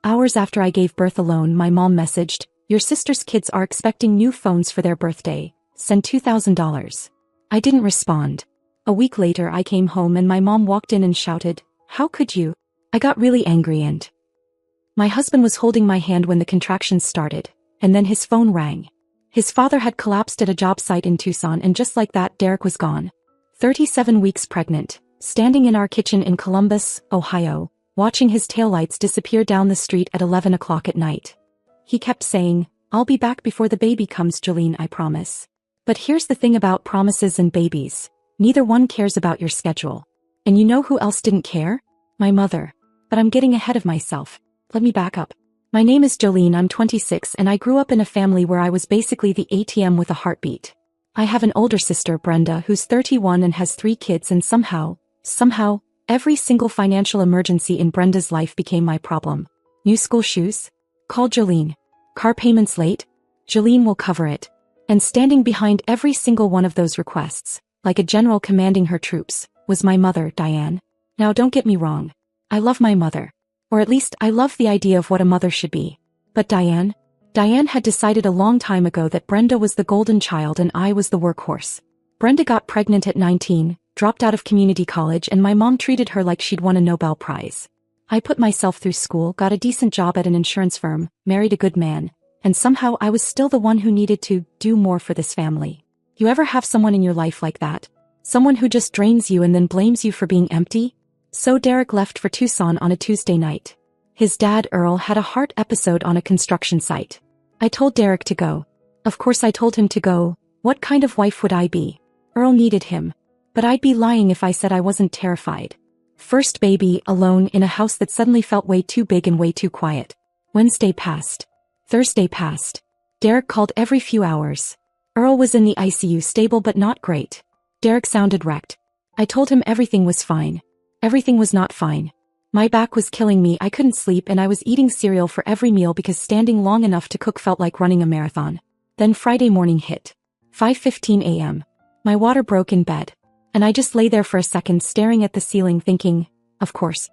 Hours after I gave birth alone, my mom messaged, "Your sister's kids are expecting new phones for their birthday. Send $2,000. I didn't respond. A week later I came home and my mom walked in and shouted, "How could you?" I got really angry and my husband was holding my hand when the contractions started, and then his phone rang. His father had collapsed at a job site in Tucson, and just like that, Derek was gone. 37 weeks pregnant, standing in our kitchen in Columbus, Ohio, watching his taillights disappear down the street at 11 o'clock at night. He kept saying, "I'll be back before the baby comes, Jolene, I promise." But here's the thing about promises and babies. Neither one cares about your schedule. And you know who else didn't care? My mother. But I'm getting ahead of myself. Let me back up. My name is Jolene, I'm 26, and I grew up in a family where I was basically the ATM with a heartbeat. I have an older sister, Brenda, who's 31 and has 3 kids, and somehow, every single financial emergency in Brenda's life became my problem. New school shoes? Call Jolene. Car payments late? Jolene will cover it. And standing behind every single one of those requests, like a general commanding her troops, was my mother, Diane. Now don't get me wrong. I love my mother. Or at least I love the idea of what a mother should be. But Diane had decided a long time ago that Brenda was the golden child and I was the workhorse. Brenda got pregnant at 19, dropped out of community college, and my mom treated her like she'd won a Nobel Prize. I put myself through school, got a decent job at an insurance firm, married a good man, and somehow I was still the one who needed to do more for this family. You ever have someone in your life like that? Someone who just drains you and then blames you for being empty? So Derek left for Tucson on a Tuesday night. His dad, Earl, had a heart episode on a construction site. I told Derek to go. Of course I told him to go. What kind of wife would I be? Earl needed him. But I'd be lying if I said I wasn't terrified. First baby, alone in a house that suddenly felt way too big and way too quiet. Wednesday passed. Thursday passed. Derek called every few hours. Earl was in the ICU, stable but not great. Derek sounded wrecked. I told him everything was fine. Everything was not fine. My back was killing me, I couldn't sleep, and I was eating cereal for every meal because standing long enough to cook felt like running a marathon. Then Friday morning hit. 5:15 a.m. My water broke in bed. And I just lay there for a second staring at the ceiling thinking, of course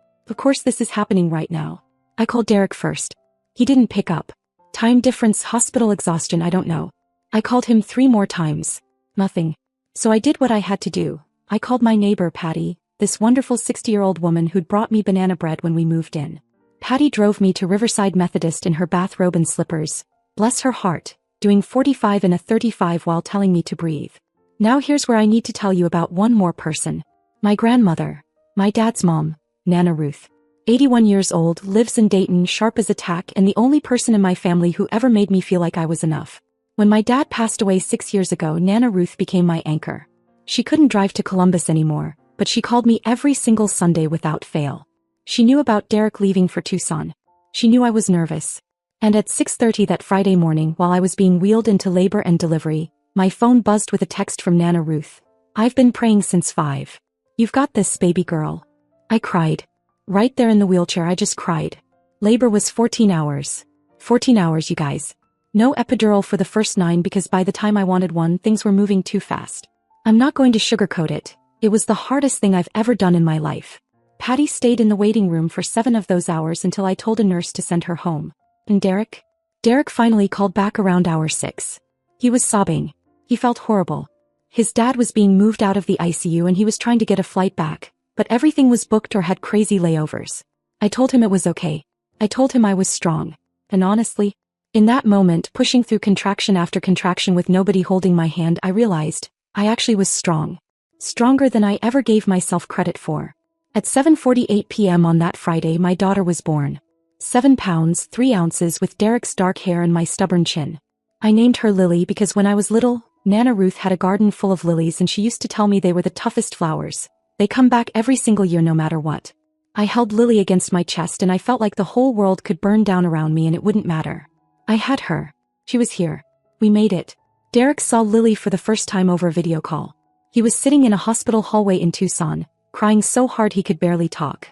this is happening right now. I called Derek first. He didn't pick up. Time difference, hospital exhaustion, I don't know. I called him 3 more times. Nothing. So I did what I had to do. I called my neighbor, Patty, this wonderful 60-year-old woman who'd brought me banana bread when we moved in. Patty drove me to Riverside Methodist in her bathrobe and slippers, bless her heart, doing 45 and a 35 while telling me to breathe. Now here's where I need to tell you about one more person. My grandmother, my dad's mom, Nana Ruth. 81 years old, lives in Dayton, sharp as a tack, and the only person in my family who ever made me feel like I was enough. When my dad passed away 6 years ago, Nana Ruth became my anchor. She couldn't drive to Columbus anymore, but she called me every single Sunday without fail. She knew about Derek leaving for Tucson. She knew I was nervous. And at 6:30 that Friday morning, while I was being wheeled into labor and delivery, my phone buzzed with a text from Nana Ruth. "I've been praying since 5. You've got this, baby girl." I cried. Right there in the wheelchair, I just cried. Labor was 14 hours. 14 hours, you guys. No epidural for the first 9 because by the time I wanted one, things were moving too fast. I'm not going to sugarcoat it. It was the hardest thing I've ever done in my life. Patty stayed in the waiting room for 7 of those hours until I told a nurse to send her home. And Derek? Derek finally called back around hour 6. He was sobbing. He felt horrible. His dad was being moved out of the ICU and he was trying to get a flight back, but everything was booked or had crazy layovers. I told him it was okay. I told him I was strong. And honestly, in that moment, pushing through contraction after contraction with nobody holding my hand, I realized I actually was strong. Stronger than I ever gave myself credit for. At 7:48 p.m. on that Friday, my daughter was born. 7 pounds, 3 ounces with Derek's dark hair and my stubborn chin. I named her Lily because when I was little, Nana Ruth had a garden full of lilies and she used to tell me they were the toughest flowers. They come back every single year no matter what. I held Lily against my chest and I felt like the whole world could burn down around me and it wouldn't matter. I had her. She was here. We made it. Derek saw Lily for the first time over a video call. He was sitting in a hospital hallway in Tucson, crying so hard he could barely talk.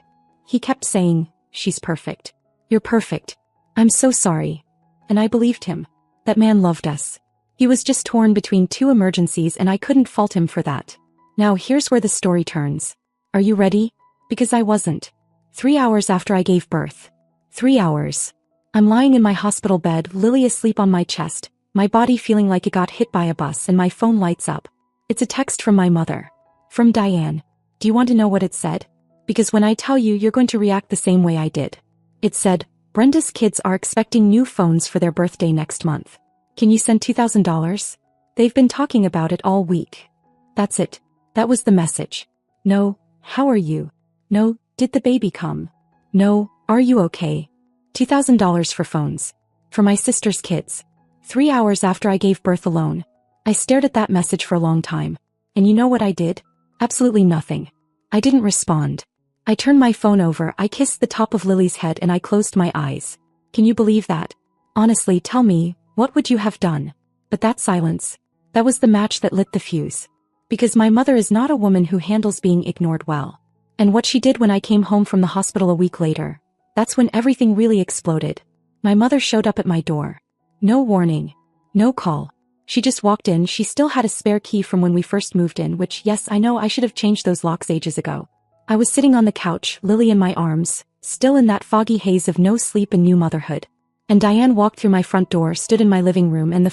He kept saying, "She's perfect. You're perfect. I'm so sorry." And I believed him. That man loved us. He was just torn between 2 emergencies and I couldn't fault him for that. Now here's where the story turns. Are you ready? Because I wasn't. 3 hours after I gave birth. 3 hours. I'm lying in my hospital bed, Lily asleep on my chest, my body feeling like it got hit by a bus, and my phone lights up. It's a text from my mother. From Diane. Do you want to know what it said? Because when I tell you, you're going to react the same way I did. It said, Brenda's kids are expecting new phones for their birthday next month. Can you send $2,000? They've been talking about it all week. That's it. That was the message. No, how are you? No, did the baby come? No, are you okay? $2,000 for phones. For my sister's kids. 3 hours after I gave birth alone. I stared at that message for a long time. And you know what I did? Absolutely nothing. I didn't respond. I turned my phone over, I kissed the top of Lily's head, and I closed my eyes. Can you believe that? Honestly, tell me, what would you have done? But that silence. That was the match that lit the fuse. Because my mother is not a woman who handles being ignored well. And what she did when I came home from the hospital a week later. That's when everything really exploded. My mother showed up at my door. No warning. No call. She just walked in. She still had a spare key from when we first moved in, which, yes, I know I should have changed those locks ages ago. I was sitting on the couch, Lily in my arms, still in that foggy haze of no sleep and new motherhood. And Diane walked through my front door, stood in my living room, and the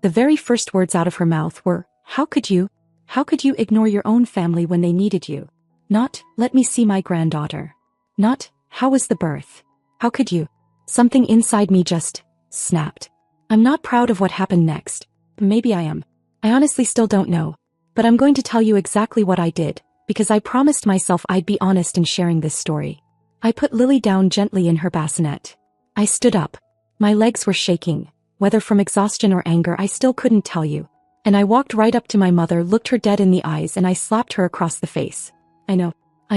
very first words out of her mouth were, How could you ignore your own family when they needed you? Not, let me see my granddaughter. Not, how was the birth? How could you? Something inside me just snapped. I'm not proud of what happened next. Maybe I am. I honestly still don't know. But I'm going to tell you exactly what I did, because I promised myself I'd be honest in sharing this story. I put Lily down gently in her bassinet. I stood up. My legs were shaking. Whether from exhaustion or anger, I still couldn't tell you. And I walked right up to my mother, looked her dead in the eyes, and I slapped her across the face. I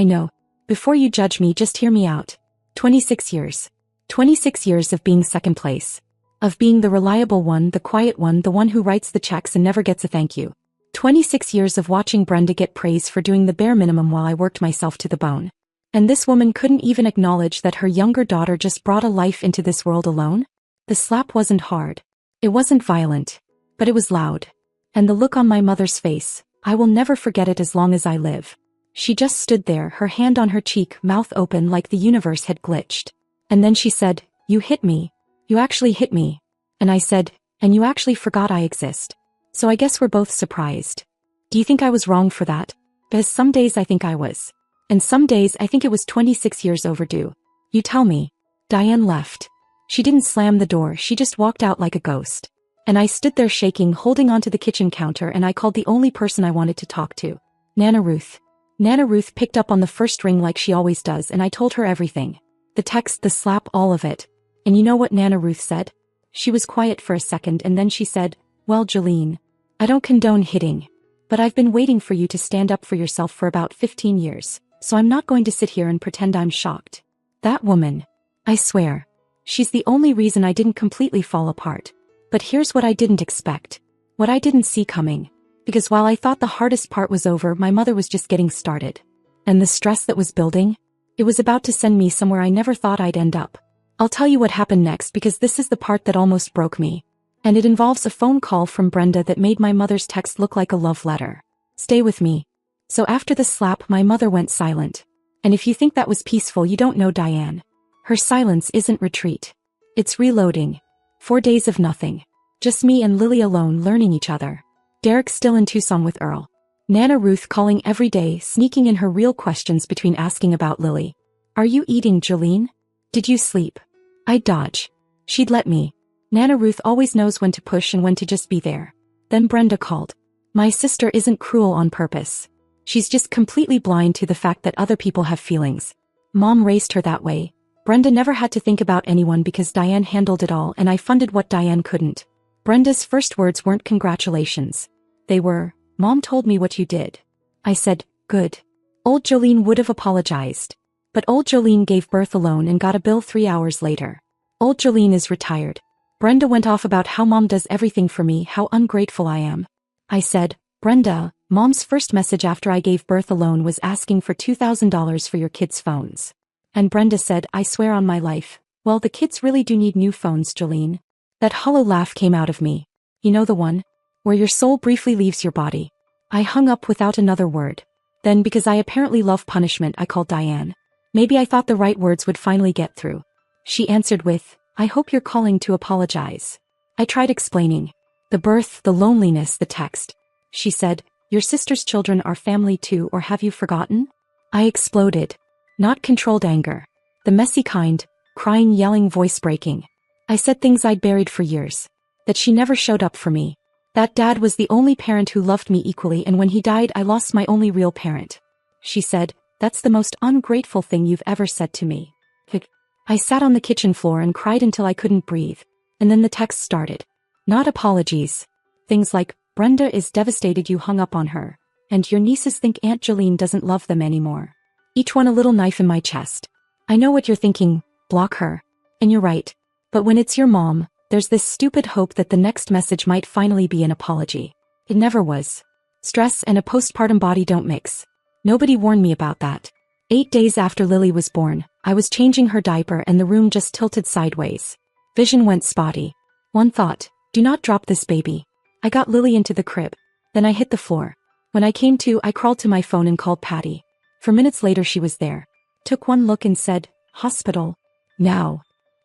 know. Before you judge me, just hear me out. 26 years. 26 years of being second place. Of being the reliable one, the quiet one, the one who writes the checks and never gets a thank you. 26 years of watching Brenda get praise for doing the bare minimum while I worked myself to the bone. And this woman couldn't even acknowledge that her younger daughter just brought a life into this world alone? The slap wasn't hard. It wasn't violent. But it was loud. And the look on my mother's face, I will never forget it as long as I live. She just stood there, her hand on her cheek, mouth open like the universe had glitched. And then she said, You hit me. You actually hit me. And I said, And you actually forgot I exist. So I guess we're both surprised. Do you think I was wrong for that? Because some days I think I was. And some days I think it was 26 years overdue. You tell me. Diane left. She didn't slam the door, she just walked out like a ghost. And I stood there shaking, holding onto the kitchen counter, and I called the only person I wanted to talk to. Nana Ruth. Nana Ruth picked up on the first ring like she always does, and I told her everything. The text, the slap, all of it. And you know what Nana Ruth said? She was quiet for a second and then she said, Well, Jolene, I don't condone hitting. But I've been waiting for you to stand up for yourself for about 15 years, so I'm not going to sit here and pretend I'm shocked. That woman. I swear. She's the only reason I didn't completely fall apart. But here's what I didn't expect. What I didn't see coming. Because while I thought the hardest part was over, my mother was just getting started. And the stress that was building? It was about to send me somewhere I never thought I'd end up. I'll tell you what happened next because this is the part that almost broke me. And it involves a phone call from Brenda that made my mother's text look like a love letter. Stay with me. So after the slap, my mother went silent. And if you think that was peaceful, you don't know Diane. Her silence isn't retreat. It's reloading. 4 days of nothing. Just me and Lily alone learning each other. Derek still in Tucson with Earl. Nana Ruth calling every day, sneaking in her real questions between asking about Lily. Are you eating, Jolene? Did you sleep? I'd dodge. She'd let me. Nana Ruth always knows when to push and when to just be there. Then Brenda called. My sister isn't cruel on purpose. She's just completely blind to the fact that other people have feelings. Mom raised her that way. Brenda never had to think about anyone because Diane handled it all and I funded what Diane couldn't. Brenda's first words weren't congratulations. They were, Mom told me what you did. I said, good. Old Jolene would have apologized. But old Jolene gave birth alone and got a bill 3 hours later. Old Jolene is retired. Brenda went off about how Mom does everything for me, how ungrateful I am. I said, Brenda, Mom's first message after I gave birth alone was asking for $2,000 for your kids' phones. And Brenda said, I swear on my life. Well, the kids really do need new phones, Jolene. That hollow laugh came out of me. You know the one? Where your soul briefly leaves your body. I hung up without another word. Then because I apparently love punishment, I called Diane. Maybe I thought the right words would finally get through. She answered with, I hope you're calling to apologize. I tried explaining. The birth, the loneliness, the text. She said, your sister's children are family too, or have you forgotten? I exploded. Not controlled anger. The messy kind, crying, yelling, voice breaking. I said things I'd buried for years. That she never showed up for me. That dad was the only parent who loved me equally, and when he died I lost my only real parent. She said, that's the most ungrateful thing you've ever said to me. I sat on the kitchen floor and cried until I couldn't breathe. And then the text started. Not apologies. Things like, Brenda is devastated you hung up on her, and your nieces think Aunt Jolene doesn't love them anymore. Each one a little knife in my chest. I know what you're thinking, block her. And you're right. But when it's your mom, there's this stupid hope that the next message might finally be an apology. It never was. Stress and a postpartum body don't mix. Nobody warned me about that. 8 days after Lily was born, I was changing her diaper and the room just tilted sideways. Vision went spotty. One thought, do not drop this baby. I got Lily into the crib. Then I hit the floor. When I came to, I crawled to my phone and called Patty. For minutes later she was there. Took one look and said, hospital. Now.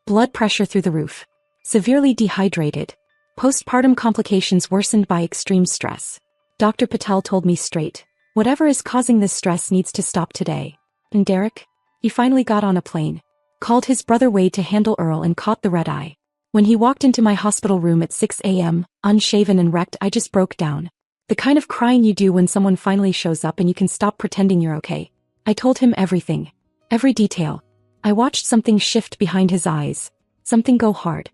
Blood pressure through the roof. Severely dehydrated. Postpartum complications worsened by extreme stress. Dr. Patel told me straight. Whatever is causing this stress needs to stop today. And Derek? He finally got on a plane. Called his brother Wade to handle Earl and caught the red eye. When he walked into my hospital room at 6 a.m., unshaven and wrecked, I just broke down. The kind of crying you do when someone finally shows up and you can stop pretending you're okay. I told him everything. Every detail. I watched something shift behind his eyes. Something go hard.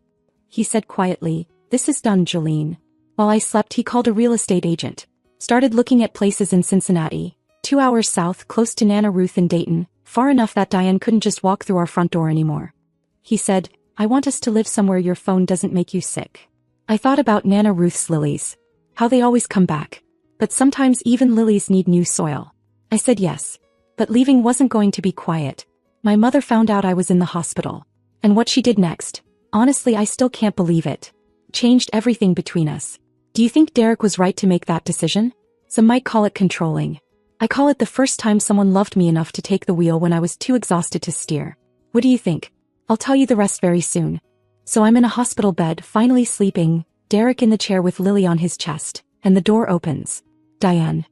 He said quietly, this is done, Jolene. While I slept, he called a real estate agent. Started looking at places in Cincinnati, 2 hours south, close to Nana Ruth in Dayton, far enough that Diane couldn't just walk through our front door anymore. He said, I want us to live somewhere your phone doesn't make you sick. I thought about Nana Ruth's lilies. How they always come back. But sometimes even lilies need new soil. I said yes. But leaving wasn't going to be quiet. My mother found out I was in the hospital. And what she did next, honestly I still can't believe it. Changed everything between us. Do you think Derek was right to make that decision? Some might call it controlling. I call it the first time someone loved me enough to take the wheel when I was too exhausted to steer. What do you think? I'll tell you the rest very soon. So I'm in a hospital bed, finally sleeping, Derek in the chair with Lily on his chest, and the door opens. Diane.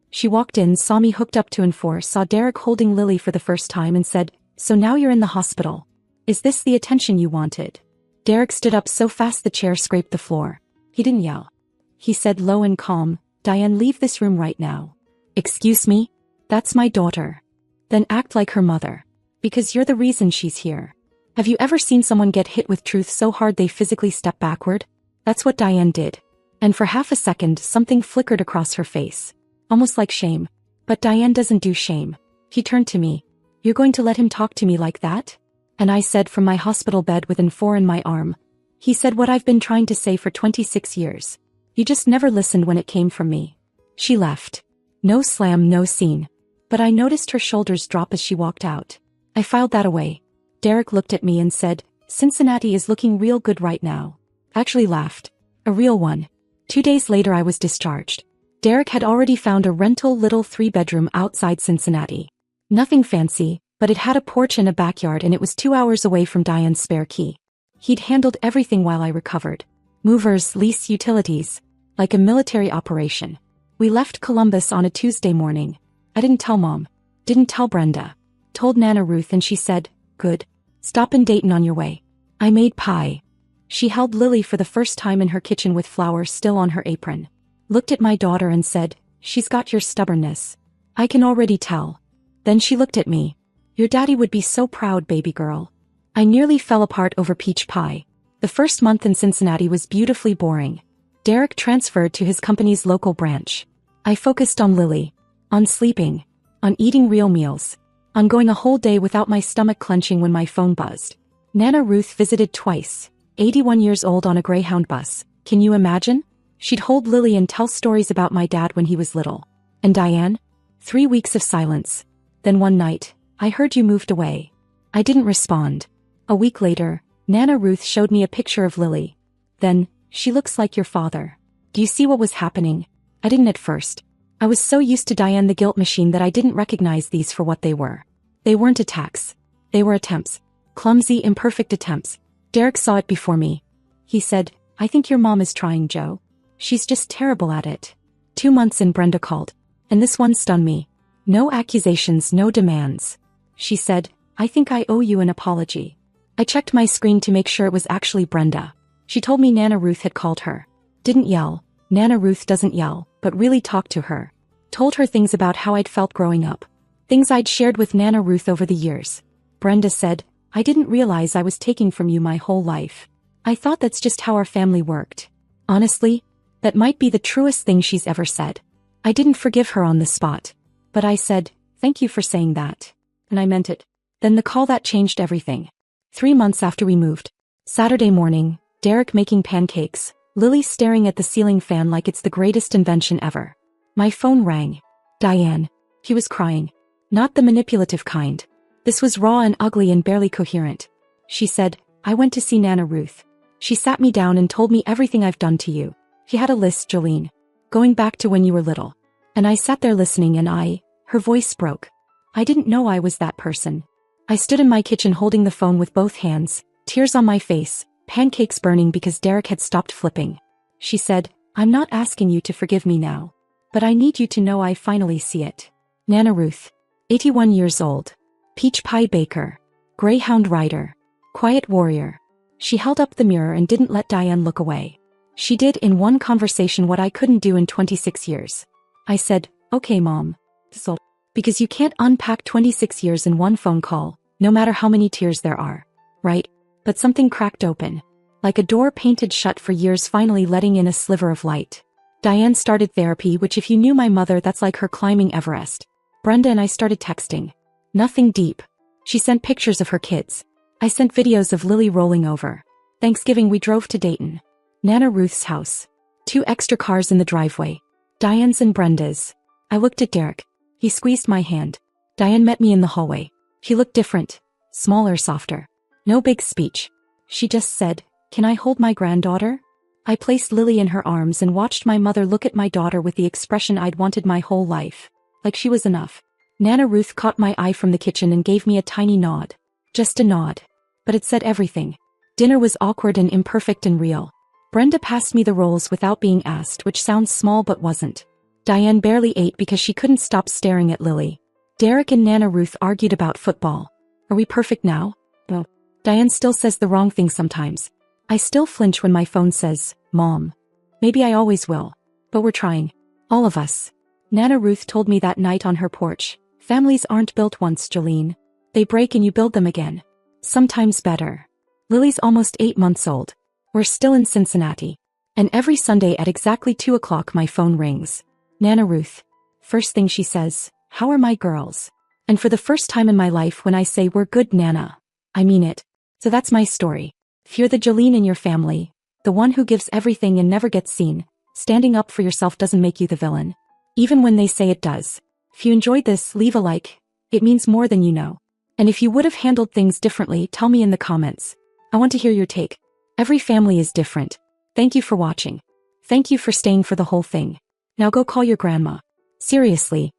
She walked in, saw me hooked up to and for, saw Derek holding Lily for the first time and said, so now you're in the hospital. Is this the attention you wanted? Derek stood up so fast the chair scraped the floor. He didn't yell. He said low and calm, Diane, leave this room right now. Excuse me? That's my daughter. Then act like her mother. Because you're the reason she's here. Have you ever seen someone get hit with truth so hard they physically step backward? That's what Diane did. And for half a second something flickered across her face. Almost like shame. But Diane doesn't do shame. He turned to me. You're going to let him talk to me like that? And I said from my hospital bed with N4 in my arm. He said what I've been trying to say for 26 years. You just never listened when it came from me. She left. No slam, no scene. But I noticed her shoulders drop as she walked out. I filed that away. Derek looked at me and said, Cincinnati is looking real good right now. Actually laughed. A real one. 2 days later I was discharged. Derek had already found a rental little 3-bedroom outside Cincinnati. Nothing fancy, but it had a porch and a backyard and it was 2 hours away from Diane's spare key. He'd handled everything while I recovered. Movers, lease, utilities. Like a military operation. We left Columbus on a Tuesday morning. I didn't tell Mom. Didn't tell Brenda. Told Nana Ruth and she said, good. Stop in Dayton on your way. I made pie. She held Lily for the first time in her kitchen with flour still on her apron. Looked at my daughter and said, she's got your stubbornness. I can already tell. Then she looked at me. Your daddy would be so proud, baby girl. I nearly fell apart over peach pie. The first month in Cincinnati was beautifully boring. Derek transferred to his company's local branch. I focused on Lily. On sleeping. On eating real meals. On going a whole day without my stomach clenching when my phone buzzed. Nana Ruth visited twice. 81 years old on a Greyhound bus. Can you imagine? She'd hold Lily and tell stories about my dad when he was little. And Diane? 3 weeks of silence. Then one night, I heard you moved away. I didn't respond. A week later, Nana Ruth showed me a picture of Lily. Then, she looks like your father. Do you see what was happening? I didn't at first. I was so used to Diane the guilt machine that I didn't recognize these for what they were. They weren't attacks. They were attempts. Clumsy, imperfect attempts. Derek saw it before me. He said, "I think your mom is trying, Joe. She's just terrible at it." 2 months in, Brenda called. And this one stunned me. No accusations, no demands. She said, "I think I owe you an apology." I checked my screen to make sure it was actually Brenda. She told me Nana Ruth had called her. Didn't yell. Nana Ruth doesn't yell, but really talked to her. Told her things about how I'd felt growing up. Things I'd shared with Nana Ruth over the years. Brenda said, "I didn't realize I was taking from you my whole life. I thought that's just how our family worked." Honestly, that might be the truest thing she's ever said. I didn't forgive her on the spot. But I said, "Thank you for saying that." And I meant it. Then the call that changed everything. 3 months after we moved. Saturday morning, Derek making pancakes, Lily staring at the ceiling fan like it's the greatest invention ever. My phone rang. Diane. He was crying. Not the manipulative kind. This was raw and ugly and barely coherent. She said, "I went to see Nana Ruth. She sat me down and told me everything I've done to you." He had a list, Jolene. Going back to when you were little. And I sat there listening and her voice broke. I didn't know I was that person. I stood in my kitchen holding the phone with both hands, tears on my face, pancakes burning because Derek had stopped flipping. She said, "I'm not asking you to forgive me now. But I need you to know I finally see it." Nana Ruth. 81 years old. Peach pie baker. Greyhound rider. Quiet warrior. She held up the mirror and didn't let Diane look away. She did in one conversation what I couldn't do in 26 years. I said, "Okay, Mom." So, because you can't unpack 26 years in one phone call, no matter how many tears there are. Right? But something cracked open. Like a door painted shut for years finally letting in a sliver of light. Diane started therapy, which if you knew my mother, that's like her climbing Everest. Brenda and I started texting. Nothing deep. She sent pictures of her kids. I sent videos of Lily rolling over. Thanksgiving we drove to Dayton. Nana Ruth's house. 2 extra cars in the driveway. Diane's and Brenda's. I looked at Derek. He squeezed my hand. Diane met me in the hallway. He looked different. Smaller, softer. No big speech. She just said, "Can I hold my granddaughter?" I placed Lily in her arms and watched my mother look at my daughter with the expression I'd wanted my whole life. Like she was enough. Nana Ruth caught my eye from the kitchen and gave me a tiny nod. Just a nod. But it said everything. Dinner was awkward and imperfect and real. Brenda passed me the rolls without being asked, which sounds small but wasn't. Diane barely ate because she couldn't stop staring at Lily. Derek and Nana Ruth argued about football. Are we perfect now? No. Diane still says the wrong thing sometimes. I still flinch when my phone says, "Mom." Maybe I always will. But we're trying. All of us. Nana Ruth told me that night on her porch, "Families aren't built once, Jolene. They break and you build them again. Sometimes better." Lily's almost 8 months old. We're still in Cincinnati. And every Sunday at exactly 2 o'clock my phone rings. Nana Ruth. First thing she says, "How are my girls?" And for the first time in my life when I say "We're good, Nana," I mean it. So that's my story. If you're the Jolene in your family, the one who gives everything and never gets seen, standing up for yourself doesn't make you the villain. Even when they say it does. If you enjoyed this, leave a like. It means more than you know. And if you would have handled things differently, tell me in the comments. I want to hear your take. Every family is different. Thank you for watching. Thank you for staying for the whole thing. Now go call your grandma. Seriously.